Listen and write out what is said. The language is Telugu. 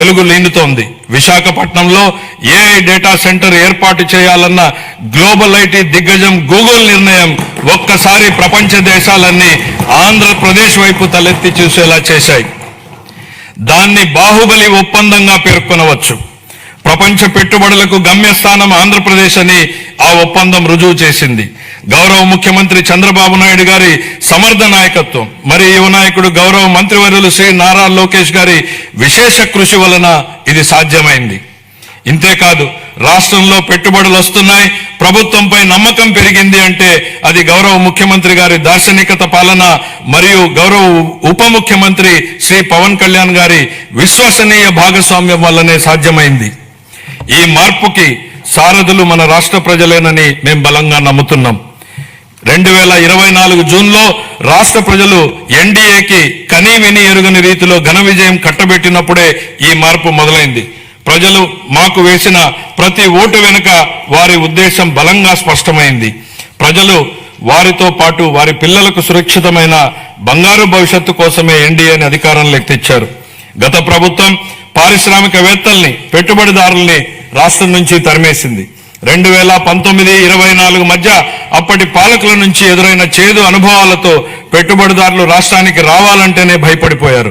వెలుగు లీనుతోంది. విశాఖపట్నంలో ఏఐ డేటా సెంటర్ ఏర్పాటు చేయాలన్న గ్లోబల్ ఐటీ దిగ్గజం గూగుల్ నిర్ణయం ఒక్కసారి ప్రపంచ దేశాలన్నీ ఆంధ్రప్రదేశ్ వైపు తలెత్తి చూసేలా చేశాయి. దాన్ని బాహుబలి ఒప్పందంగా పేర్కొనవచ్చు. ప్రపంచ పెట్టుబడులకు గమ్యస్థానం ఆంధ్రప్రదేశ్ అని ఆ ఒప్పందం రుజువు చేసింది. గౌరవ ముఖ్యమంత్రి చంద్రబాబు నాయుడు గారి సమర్థ నాయకత్వం, మరి యువ నాయకుడు గౌరవ మంత్రివర్యులు శ్రీ నారా లోకేష్ గారి విశేష కృషి వలన ఇది సాధ్యమైంది. ఇంతేకాదు, రాష్ట్రంలో పెట్టుబడులు వస్తున్నాయి, ప్రభుత్వంపై నమ్మకం పెరిగింది అంటే అది గౌరవ ముఖ్యమంత్రి గారి దార్శనికత పాలన మరియు గౌరవ ఉప ముఖ్యమంత్రి శ్రీ పవన్ కళ్యాణ్ గారి విశ్వసనీయ భాగస్వామ్యం వల్లనే సాధ్యమైంది. ఈ మార్పుకి సారథులు మన రాష్ట్ర ప్రజలేనని మేము బలంగా నమ్ముతున్నాం. 2024 జూన్లో రాష్ట్ర ప్రజలు ఎన్డీఏకి కనీ విని ఎరుగని రీతిలో ఘన విజయం కట్టబెట్టినప్పుడే ఈ మార్పు మొదలైంది. ప్రజలు మాకు వేసిన ప్రతి ఓటు వెనుక వారి ఉద్దేశం బలంగా స్పష్టమైంది. ప్రజలు వారితో పాటు వారి పిల్లలకు సురక్షితమైన బంగారు భవిష్యత్తు కోసమే ఎన్డీఏని అధికారంలోకి తెచ్చారు. గత ప్రభుత్వం పారిశ్రామికవేత్తల్ని, పెట్టుబడిదారుల్ని రాష్ట్రం నుంచి తరిమేసింది. 2019-24 మధ్య అప్పటి పాలకుల నుంచి ఎదురైన చేదు అనుభవాలతో పెట్టుబడిదారులు రాష్ట్రానికి రావాలంటేనే భయపడిపోయారు.